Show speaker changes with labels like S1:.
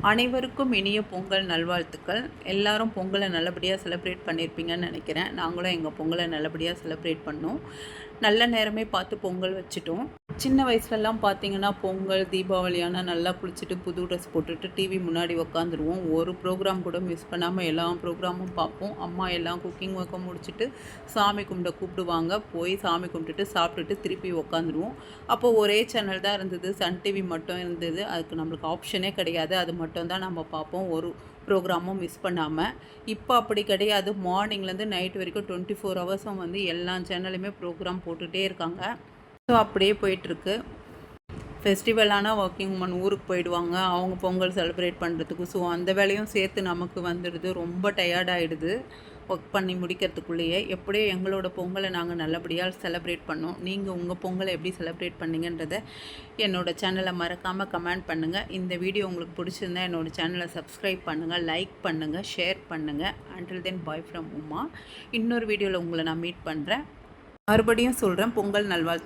S1: அனைவருக்கும் இனிய பொங்கல் நல்வாழ்த்துக்கள். எல்லாரும் பொங்கலை நல்லபடியாக செலிப்ரேட் பண்ணியிருப்பீங்கன்னு நினைக்கிறேன். நாங்களும் எங்கள் பொங்கலை நல்லபடியாக செலிப்ரேட் பண்ணோம். நல்ல நேரமே பார்த்து பொங்கல் வச்சுட்டோம். சின்ன வயசுலலாம் பார்த்தீங்கன்னா பொங்கல், தீபாவளி ஆனால் நல்லா குளிச்சுட்டு புது ட்ரெஸ் போட்டுட்டு டிவி முன்னாடி உக்காந்துருவோம். ஒரு ப்ரோக்ராம் கூட மிஸ் பண்ணாமல் எல்லா ப்ரோக்ராமும் பார்ப்போம். அம்மா எல்லாம் குக்கிங் ஒர்க்கை முடிச்சுட்டு சாமி கும்பிட கூப்பிடுவாங்க. போய் சாமி கும்பிட்டுட்டு சாப்பிட்டுட்டு திருப்பி உக்காந்துருவோம். அப்போது ஒரே சேனல் தான் இருந்தது, சன் டிவி மட்டும் இருந்தது. அதுக்கு நம்மளுக்கு ஆப்ஷனே கிடையாது. அது மட்டும் தான் நம்ம பார்ப்போம், ஒரு ப்ரோக்ராமும் மிஸ் பண்ணாமல். இப்போ அப்படி கிடையாது. மார்னிங்லேருந்து நைட் வரைக்கும் 24 ஹவர்ஸும் வந்து எல்லா சேனலுமே ப்ரோக்ராம் போட்டுகிட்டே இருக்காங்க. ஸோ அப்படியே போயிட்டுருக்கு. ஃபெஸ்டிவல் ஆனால் ஒர்க்கிங் உமன் ஊருக்கு போயிடுவாங்க, அவங்க பொங்கல் செலிப்ரேட் பண்ணுறதுக்கு. ஸோ அந்த வேலையும் சேர்த்து நமக்கு வந்துடுது. ரொம்ப டயர்டாகிடுது ஒர்க் பண்ணி முடிக்கிறதுக்குள்ளேயே. எப்படியோ எங்களோட பொங்கலை நாங்கள் நல்லபடியாக செலிப்ரேட் பண்ணோம். நீங்கள் உங்கள் பொங்கலை எப்படி செலிப்ரேட் பண்ணிங்கன்றதை என்னோடய சேனலை மறக்காமல் கமெண்ட் பண்ணுங்கள். இந்த வீடியோ உங்களுக்கு பிடிச்சிருந்தா என்னோடய சேனலை சப்ஸ்கிரைப் பண்ணுங்கள், லைக் பண்ணுங்கள், ஷேர் பண்ணுங்கள். Until then bye from Uma. இன்னொரு வீடியோவில் உங்களை நான் மீட் பண்ணுறேன். மறுபடியும் சொல்கிறேன், பொங்கல் நல்வாழ்த்து.